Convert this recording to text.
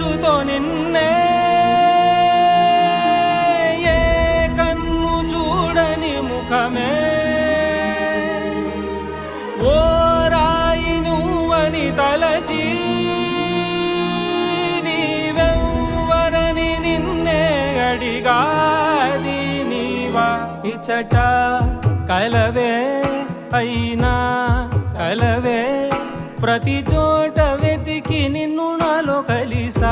మనసుతో నిన్నే ఏ కన్ను చూడని ముఖమే ఓ రాయి నువ్వని తలచి నీవెవ్వరని నిన్నే అడిగాది నీవా ఇచ్చట కలవే అయినా కలవే ప్రతి చోట వెతికి నిన్ను నాలో కలిసా